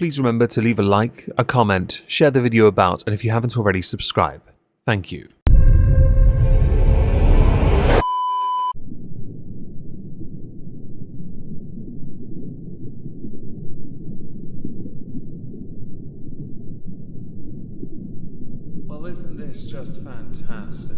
please remember to leave a like, a comment, share the video about, and if you haven't already, subscribe. Thank you. Well, isn't this just fantastic?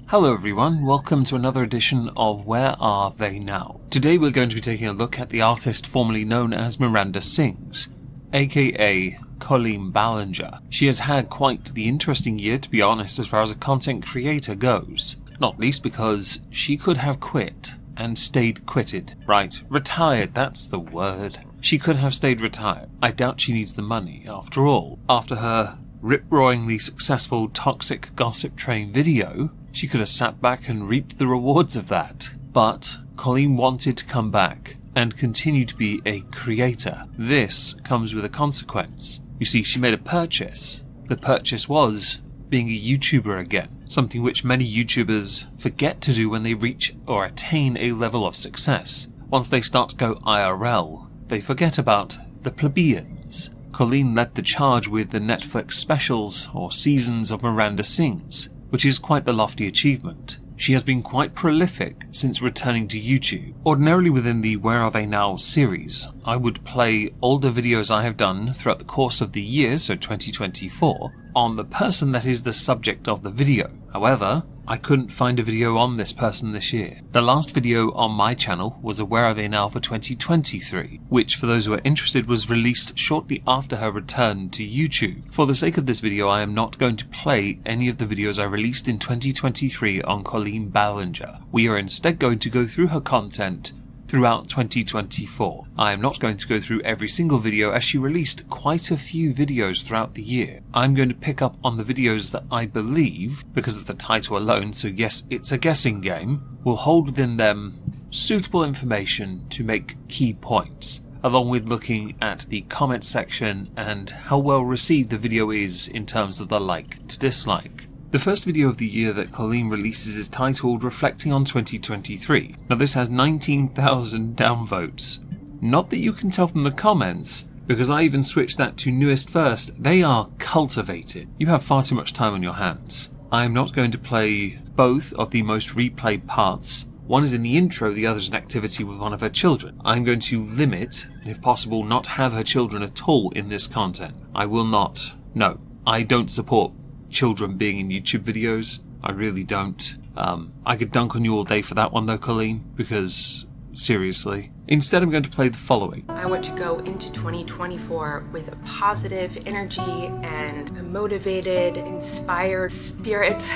Hello everyone, welcome to another edition of Where Are They Now? Today we're going to be taking a look at the artist formerly known as Miranda Sings, aka Colleen Ballinger. She has had quite the interesting year, to be honest, as far as a content creator goes. Not least because she could have quit and stayed quitted. Right, retired, that's the word. She could have stayed retired. I doubt she needs the money, after all. After her rip-roaringly successful Toxic Gossip Train video, she could have sat back and reaped the rewards of that. But Colleen wanted to come back and continue to be a creator. This comes with a consequence. You see, she made a purchase. The purchase was being a YouTuber again, something which many YouTubers forget to do when they reach or attain a level of success. Once they start to go IRL, they forget about the plebeians. Colleen led the charge with the Netflix specials or seasons of Miranda Sings, which is quite the lofty achievement. She has been quite prolific since returning to YouTube. Ordinarily within the Where Are They Now series, I would play older videos I have done throughout the course of the year, so 2024, on the person that is the subject of the video. However, I couldn't find a video on this person this year. The last video on my channel was a Where Are They Now for 2023, which for those who are interested was released shortly after her return to YouTube. For the sake of this video, I am not going to play any of the videos I released in 2023 on Colleen Ballinger. We are instead going to go through her content throughout 2024. I am not going to go through every single video as she released quite a few videos throughout the year. I'm going to pick up on the videos that I believe, because of the title alone, so yes, it's a guessing game, will hold within them suitable information to make key points, along with looking at the comment section and how well received the video is in terms of the like to dislike. The first video of the year that Colleen releases is titled Reflecting on 2023. Now this has 19,000 downvotes. Not that you can tell from the comments, because I even switched that to newest first. They are cultivated. You have far too much time on your hands. I am not going to play both of the most replayed parts. One is in the intro, the other is an activity with one of her children. I'm going to limit, and if possible not have her children at all in this content. I will not. No, I don't support children being in YouTube videos. I really don't. I could dunk on you all day for that one though, Colleen, because seriously. Instead, I'm going to play the following. I want to go into 2024 with a positive energy and a motivated, inspired spirit,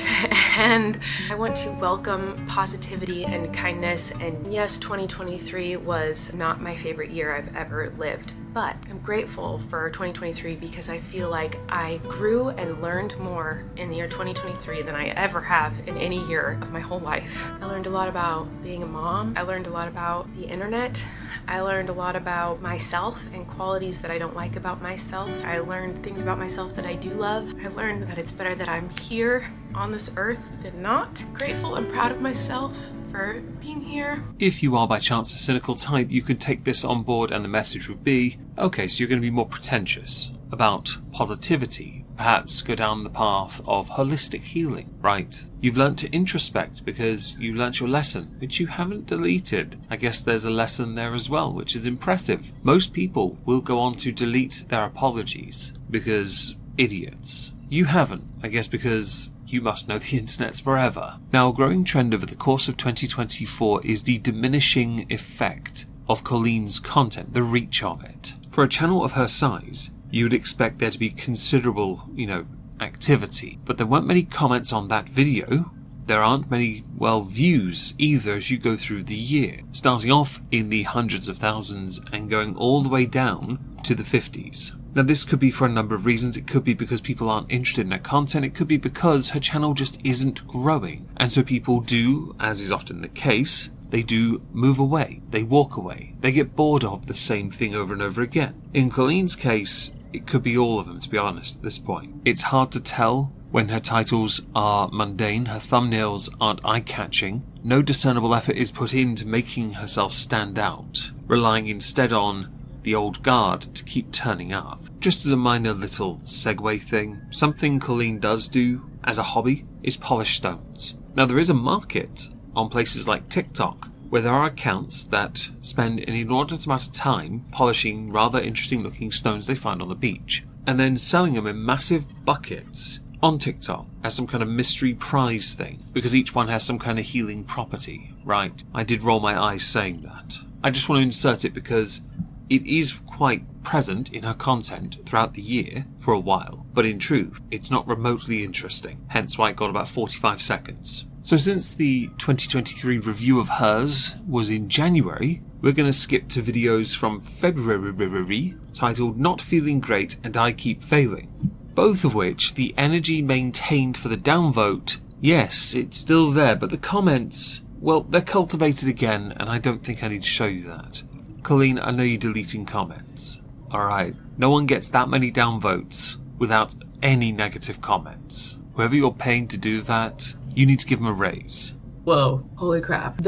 and I want to welcome positivity and kindness. And yes, 2023 was not my favorite year I've ever lived, but I'm grateful for 2023 because I feel like I grew and learned more in the year 2023 than I ever have in any year of my whole life. I learned a lot about being a mom. I learned a lot about the internet. I learned a lot about myself and qualities that I don't like about myself. I learned things about myself that I do love. I learned that it's better that I'm here on this earth than not. Grateful and proud of myself for being here. If you are by chance a cynical type, you could take this on board and the message would be, okay, so you're going to be more pretentious about positivity. Perhaps go down the path of holistic healing, right? You've learnt to introspect because you learnt your lesson, which you haven't deleted. I guess there's a lesson there as well, which is impressive. Most people will go on to delete their apologies because idiots. You haven't, I guess because you must know the internet's forever. Now, a growing trend over the course of 2024 is the diminishing effect of Colleen's content, the reach of it. For a channel of her size, you would expect there to be considerable, activity. But there weren't many comments on that video. There aren't many, views either as you go through the year. Starting off in the hundreds of thousands and going all the way down to the 50s. Now this could be for a number of reasons. It could be because people aren't interested in her content. It could be because her channel just isn't growing. And so people do, as is often the case, they do move away. They walk away. They get bored of the same thing over and over again. In Colleen's case, it could be all of them, to be honest, at this point. It's hard to tell when her titles are mundane, her thumbnails aren't eye-catching, no discernible effort is put into making herself stand out. relying instead on the old guard to keep turning up. Just as a minor little segue thing, something Colleen does do as a hobby is polish stones. Now there is a market on places like TikTok where there are accounts that spend an inordinate amount of time polishing rather interesting looking stones they find on the beach, and then selling them in massive buckets on TikTok as some kind of mystery prize thing, because each one has some kind of healing property, right? I did roll my eyes saying that. I just want to insert it because it is quite present in her content throughout the year for a while, but in truth, it's not remotely interesting, hence why it got about 45 seconds. So since the 2023 review of hers was in January, we're going to skip to videos from February titled Not Feeling Great and I Keep Failing, both of which the energy maintained for the downvote, yes, it's still there, but the comments, well, they're cultivated again, and I don't think I need to show you that. Colleen, I know you're deleting comments. Alright, no one gets that many downvotes without any negative comments. Whoever you're paying to do that, you need to give them a raise. Whoa, holy crap.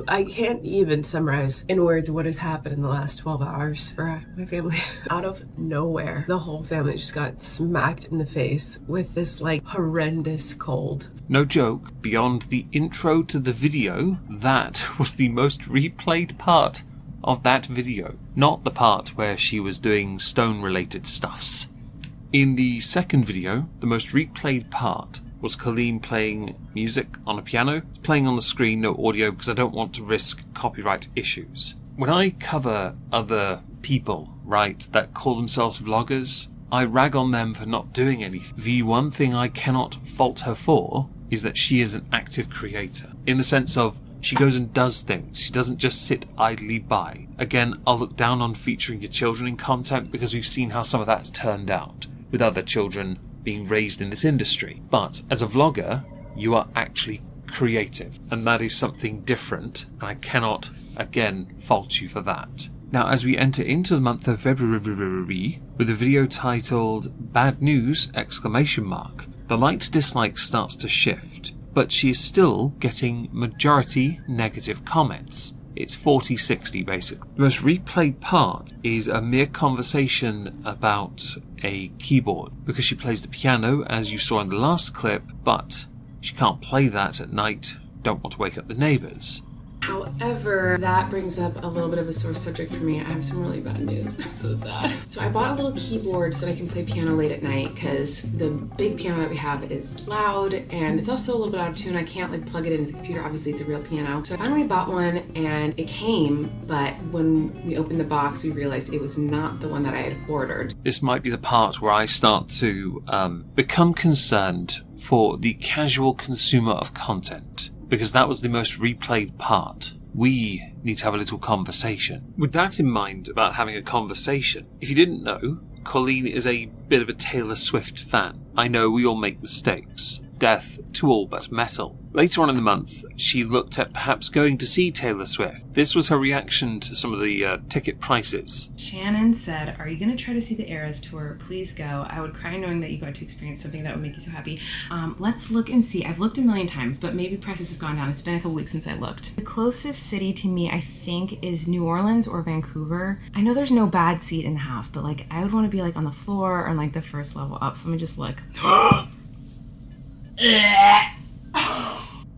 I can't even summarize in words what has happened in the last 12 hours for my family. Out of nowhere, the whole family just got smacked in the face with this like horrendous cold. No joke, beyond the intro to the video, that was the most replayed part of that video, not the part where she was doing stone related stuffs. In the second video, the most replayed part was Colleen playing music on a piano. It's playing on the screen, no audio, because I don't want to risk copyright issues. When I cover other people, right, that call themselves vloggers, I rag on them for not doing anything. The one thing I cannot fault her for is that she is an active creator, in the sense of she goes and does things. She doesn't just sit idly by. Again, I'll look down on featuring your children in content because we've seen how some of that's turned out with other children being raised in this industry. But as a vlogger, you are actually creative, and that is something different, and I cannot, again, fault you for that. Now, as we enter into the month of February with a video titled Bad News! The like-to-dislike starts to shift, but she is still getting majority negative comments. It's 40-60 basically. The most replayed part is a mere conversation about a keyboard, because she plays the piano as you saw in the last clip, but she can't play that at night, don't want to wake up the neighbours. However, that brings up a little bit of a sore subject for me. I have some really bad news. I'm so sad. So I bought a little keyboard so that I can play piano late at night, because the big piano that we have is loud and it's also a little bit out of tune. I can't like plug it into the computer. Obviously it's a real piano. So I finally bought one and it came, but when we opened the box we realized it was not the one that I had ordered. This might be the part where I start to become concerned for the casual consumer of content, because that was the most replayed part. We need to have a little conversation. With that in mind about having a conversation, if you didn't know, Colleen is a bit of a Taylor Swift fan. I know we all make mistakes. Death to all but metal. Later on in the month, she looked at perhaps going to see Taylor Swift. This was her reaction to some of the ticket prices. Shannon said, "Are you going to try to see the Eras tour? Please go. I would cry knowing that you got to experience something that would make you so happy." Let's look and see. I've looked a million times, but maybe prices have gone down. It's been a couple weeks since I looked. The closest city to me, I think, is New Orleans or Vancouver. I know there's no bad seat in the house, but like I would want to be like on the floor or on like the first level up. So let me just look.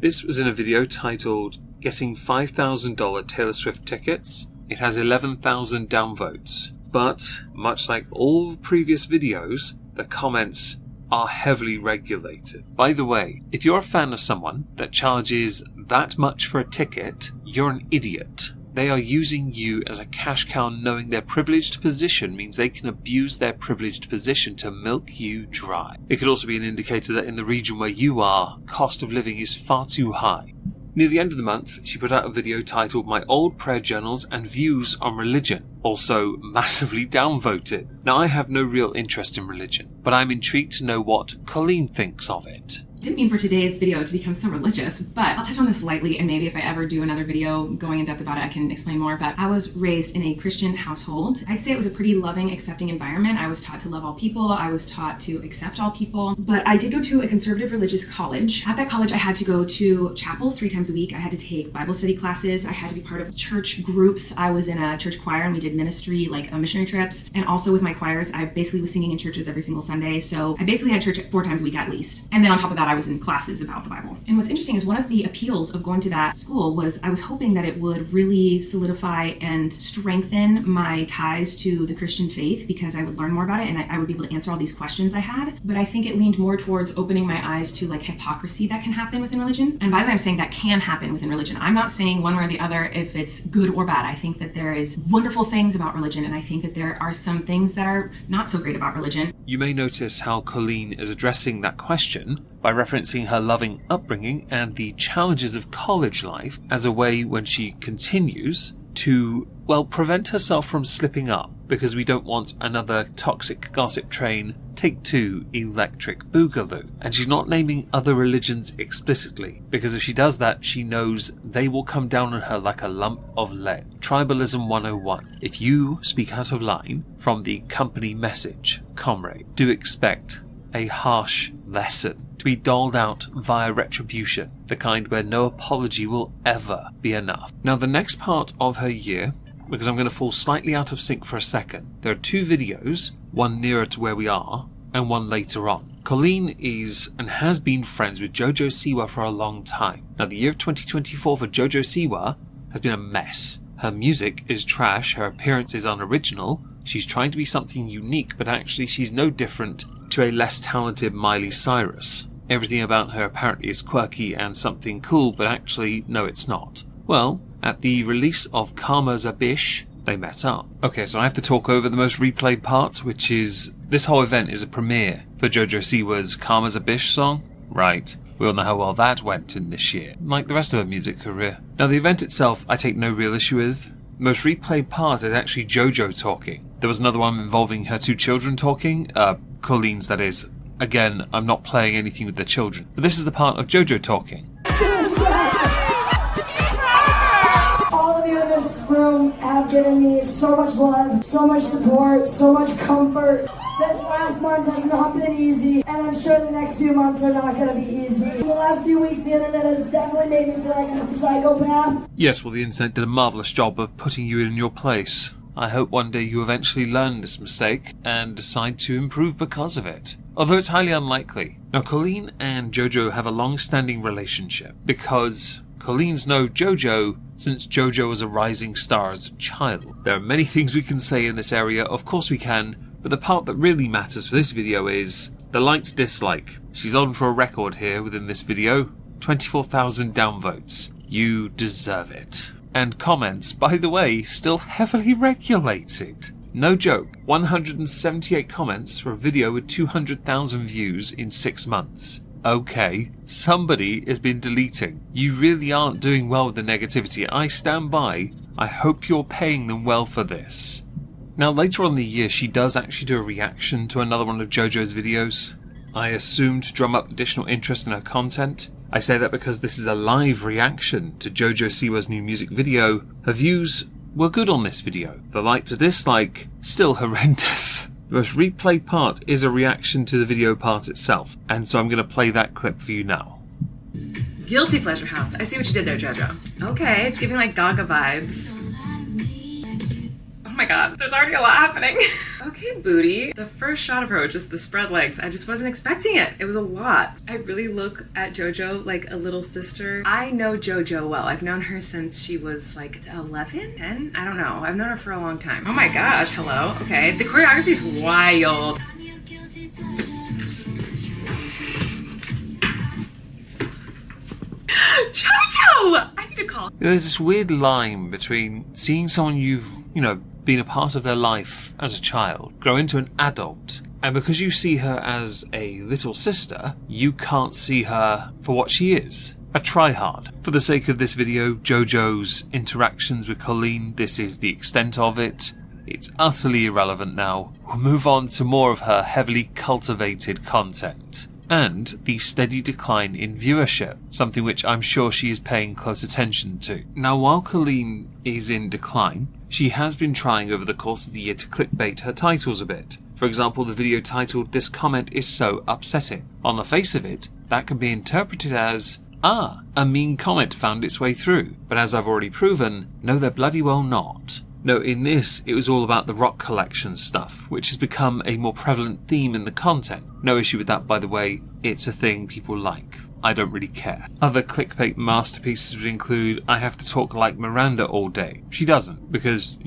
This was in a video titled Getting $5,000 Taylor Swift Tickets. It has 11,000 downvotes, but much like all previous videos, the comments are heavily regulated. By the way, if you're a fan of someone that charges that much for a ticket, you're an idiot. They are using you as a cash cow, knowing their privileged position means they can abuse their privileged position to milk you dry. It could also be an indicator that in the region where you are, cost of living is far too high. Near the end of the month, she put out a video titled My Old Prayer Journals and Views on Religion, also massively downvoted. Now, I have no real interest in religion, but I'm intrigued to know what Colleen thinks of it. Didn't mean for today's video to become so religious, but I'll touch on this lightly, and maybe if I ever do another video going in depth about it, I can explain more. But I was raised in a Christian household. I'd say it was a pretty loving, accepting environment. I was taught to love all people. I was taught to accept all people. But I did go to a conservative religious college. At that college, I had to go to chapel 3 times a week. I had to take Bible study classes. I had to be part of church groups. I was in a church choir, and we did ministry, like missionary trips. And also with my choirs, I basically was singing in churches every single Sunday. So I basically had church 4 times a week at least. And then on top of that, I was in classes about the Bible. And what's interesting is one of the appeals of going to that school was I was hoping that it would really solidify and strengthen my ties to the Christian faith, because I would learn more about it and I would be able to answer all these questions I had. But I think it leaned more towards opening my eyes to like hypocrisy that can happen within religion. And by the way, I'm saying that can happen within religion. I'm not saying one way or the other if it's good or bad. I think that there is wonderful things about religion, and I think that there are some things that are not so great about religion. You may notice how Colleen is addressing that question by referencing her loving upbringing and the challenges of college life as a way when she continues to, well, prevent herself from slipping up, because we don't want another toxic gossip train, take 2, electric boogaloo. And she's not naming other religions explicitly, because if she does that, she knows they will come down on her like a lump of lead. Tribalism 101. If you speak out of line from the company message, comrade, do expect a harsh lesson to be doled out via retribution, the kind where no apology will ever be enough. Now, the next part of her year, because I'm going to fall slightly out of sync for a second, there are 2 videos, one nearer to where we are and one later on. Colleen is and has been friends with Jojo Siwa for a long time. Now, the year of 2024 for Jojo Siwa has been a mess. Her music is trash, her appearance is unoriginal, she's trying to be something unique, but actually she's no different to a less talented Miley Cyrus. Everything about her apparently is quirky and something cool, but actually, no, it's not. Well, at the release of Karma's a Bish, they met up. Okay, so I have to talk over the most replayed part, which is this whole event is a premiere for Jojo Siwa's Karma's a Bish song. Right. We all know how well that went in this year, like the rest of her music career. Now, the event itself, I take no real issue with. The most replayed part is actually Jojo talking. There was another one involving her 2 children talking, Colleen's that is. Again, I'm not playing anything with the children, but this is the part of Jojo talking. All of you in this room have given me so much love, so much support, so much comfort. This last month has not been easy, and I'm sure the next few months are not going to be easy. The last few weeks, the internet has definitely made me feel like I'm a psychopath. Yes, well, the internet did a marvellous job of putting you in your place. I hope one day you eventually learn this mistake and decide to improve because of it. Although it's highly unlikely. Now, Colleen and Jojo have a long-standing relationship because Colleen's known Jojo since Jojo was a rising star as a child. There are many things we can say in this area, of course we can, but the part that really matters for this video is the like-dislike. She's on for a record here within this video. 24,000 downvotes. You deserve it. And comments, by the way, still heavily regulated. No joke, 178 comments for a video with 200,000 views in 6 months. Okay, somebody has been deleting. You really aren't doing well with the negativity. I stand by. I hope you're paying them well for this. Now, later on in the year, she does actually do a reaction to another one of Jojo's videos. I assume to drum up additional interest in her content. I say that because this is a live reaction to Jojo Siwa's new music video. Her views were good on this video. The like to dislike, still horrendous. The most replayed part is a reaction to the video part itself, and so I'm going to play that clip for you now. Guilty Pleasure House. I see what you did there, Jojo. Okay, it's giving like Gaga vibes. Oh my god, there's already a lot happening. Okay, booty. The first shot of her with just the spread legs, I just wasn't expecting it. It was a lot. I really look at Jojo like a little sister. I know Jojo well. I've known her since she was like 11, 10? I don't know. I've known her for a long time. Oh my gosh, hello. Okay, the choreography's wild. Jojo! I need to call. There's this weird line between seeing someone you've, been a part of their life as a child, grow into an adult, and because you see her as a little sister, you can't see her for what she is. A tryhard. For the sake of this video, Jojo's interactions with Colleen, this is the extent of it. It's utterly irrelevant now. We'll move on to more of her heavily cultivated content. and the steady decline in viewership, something which I'm sure she is paying close attention to. Now, while Colleen is in decline, she has been trying over the course of the year to clickbait her titles a bit. For example, the video titled "This comment is so upsetting." On the face of it, that can be interpreted as, a mean comment found its way through. But as I've already proven, no, they're bloody well not. No, in this, it was all about the rock collection stuff, which has become a more prevalent theme in the content. No issue with that, by the way. It's a thing people like. I don't really care. Other clickbait masterpieces would include, "I have to talk like Miranda all day." She doesn't, because,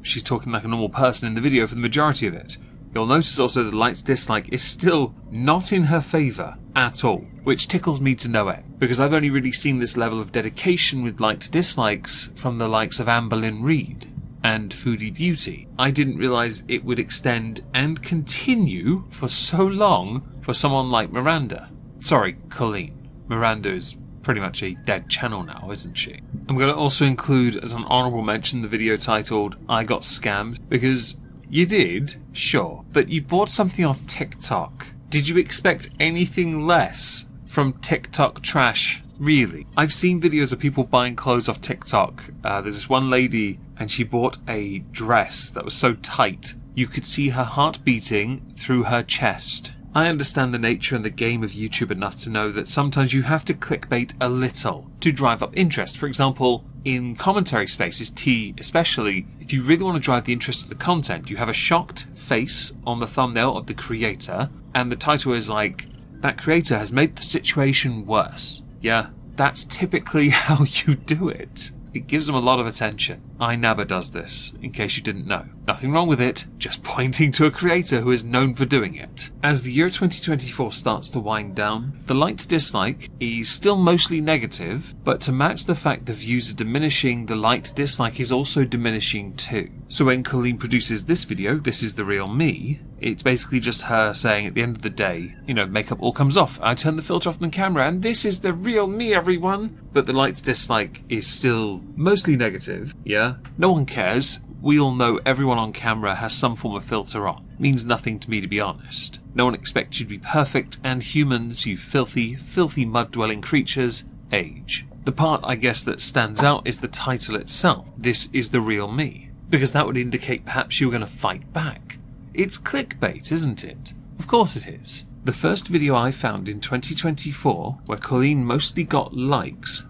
she's talking like a normal person in the video for the majority of it. You'll notice also the likes dislike is still not in her favour at all, which tickles me to no end, because I've only really seen this level of dedication with liked dislikes from the likes of Amberlynn Reid and Foodie Beauty. I didn't realise it would extend and continue for so long for someone like Miranda. Sorry, Colleen. Miranda is pretty much a dead channel now, isn't she? I'm going to also include as an honourable mention the video titled "I Got Scammed," because you did, sure, but you bought something off TikTok. Did you expect anything less from TikTok trash? Really? I've seen videos of people buying clothes off TikTok. There's this one lady, and she bought a dress that was so tight you could see her heart beating through her chest. I understand the nature and the game of YouTube enough to know that sometimes you have to clickbait a little to drive up interest. For example, in commentary spaces, T especially, if you really want to drive the interest of the content, you have a shocked face on the thumbnail of the creator, and the title is like, "That creator has made the situation worse." Yeah, that's typically how you do it. It gives them a lot of attention. iNabba does this, in case you didn't know. Nothing wrong with it, just pointing to a creator who is known for doing it. As the year 2024 starts to wind down, the like-to-dislike is still mostly negative, but to match the fact the views are diminishing, the like-to-dislike is also diminishing too. So when Colleen produces this video, "This is the real me," it's basically just her saying at the end of the day, makeup all comes off, I turn the filter off on the camera, and this is the real me, everyone. But the like-to-dislike is still mostly negative, yeah? No one cares. We all know everyone on camera has some form of filter on. Means nothing to me, to be honest. No one expects you to be perfect, and humans, you filthy, filthy mud-dwelling creatures, age. The part, I guess, that stands out is the title itself. "This is the real me." Because that would indicate perhaps you were going to fight back. It's clickbait, isn't it? Of course it is. The first video I found in 2024, where Colleen mostly got likes,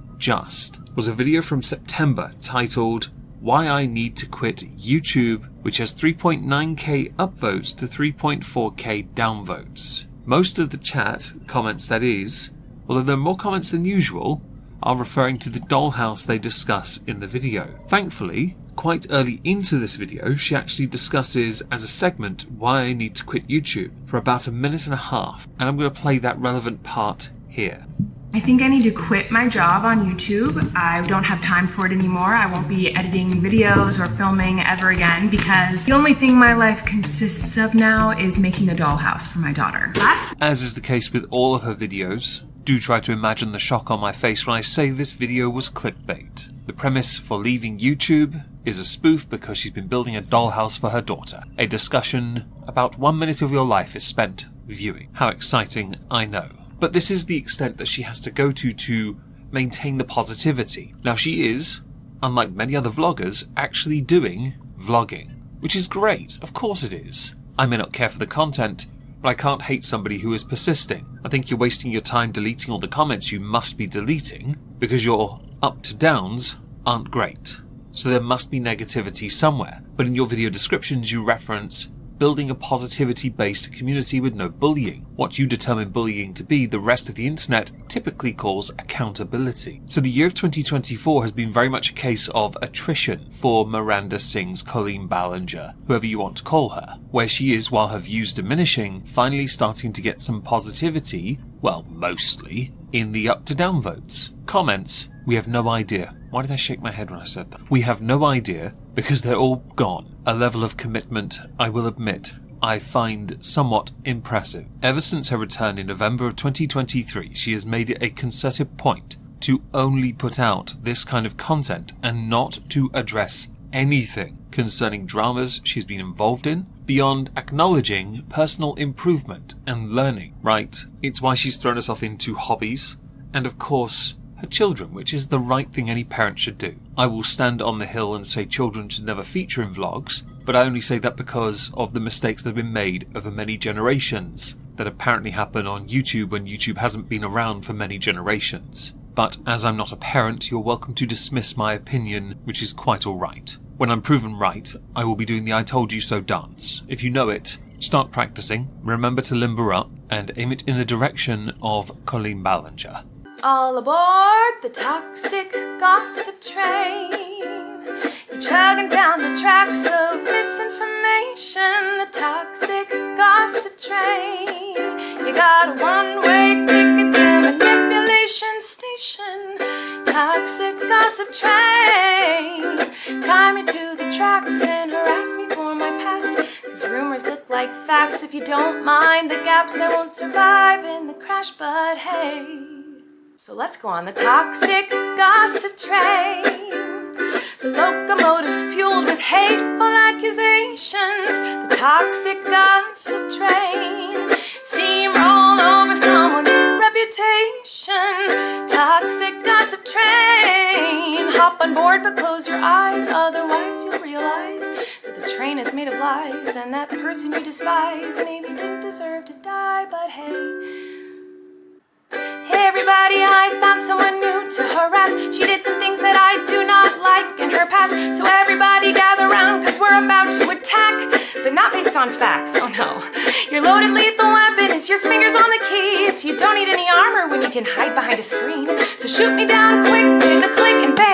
was a video from September titled "Why I Need to Quit YouTube," which has 3.9k upvotes to 3.4k downvotes. Most of the chat, comments that is, although there are more comments than usual, are referring to the dollhouse they discuss in the video. Thankfully, quite early into this video, she actually discusses as a segment why I need to quit YouTube for about a minute and a half, and I'm going to play that relevant part here. I think I need to quit my job on YouTube. I don't have time for it anymore. I won't be editing videos or filming ever again because the only thing my life consists of now is making a dollhouse for my daughter. As is the case with all of her videos, do try to imagine the shock on my face when I say this video was clickbait. The premise for leaving YouTube is a spoof because she's been building a dollhouse for her daughter. A discussion about 1 minute of your life is spent viewing. How exciting, I know. But this is the extent that she has to go to maintain the positivity. Now she is, unlike many other vloggers, actually doing vlogging, which is great. Of course it is. I may not care for the content, but I can't hate somebody who is persisting. I think you're wasting your time deleting all the comments you must be deleting because your up to downs aren't great. So there must be negativity somewhere. But in your video descriptions you reference building a positivity-based community with no bullying. What you determine bullying to be, the rest of the internet typically calls accountability. So the year of 2024 has been very much a case of attrition for Miranda Singh's Colleen Ballinger, whoever you want to call her, where she is, while her views diminishing, finally starting to get some positivity, well, mostly, in the up to down votes. Comments, we have no idea. Why did I shake my head when I said that? We have no idea because they're all gone. A level of commitment, I will admit, I find somewhat impressive. Ever since her return in November of 2023, she has made it a concerted point to only put out this kind of content and not to address anything concerning dramas she's been involved in, beyond acknowledging personal improvement and learning, right? It's why she's thrown herself into hobbies, and of course, her children, which is the right thing any parent should do. I will stand on the hill and say children should never feature in vlogs, but I only say that because of the mistakes that have been made over many generations that apparently happen on YouTube when YouTube hasn't been around for many generations. But as I'm not a parent, you're welcome to dismiss my opinion, which is quite alright. When I'm proven right, I will be doing the I told you so dance. If you know it, start practicing, remember to limber up, and aim it in the direction of Colleen Ballinger. All aboard the toxic gossip train. You're chugging down the tracks of misinformation. The toxic gossip train. You got a one-way ticket to manipulation station. Toxic gossip train. Tie me to the tracks and harass me for my past. These rumors look like facts. If you don't mind the gaps, I won't survive in the crash, but hey. So let's go on the toxic gossip train. The locomotive's fueled with hateful accusations. The toxic gossip train. Steamroll over someone's reputation. Toxic gossip train. Hop on board but close your eyes, otherwise you'll realize that the train is made of lies, and that person you despise maybe didn't deserve to die, but hey. Hey everybody, I found someone new to harass. She did some things that I do not like in her past. So everybody gather round, cause we're about to attack. But not based on facts, oh no. Your loaded lethal weapon is your fingers on the keys. You don't need any armor when you can hide behind a screen. So shoot me down quick with a click and bang.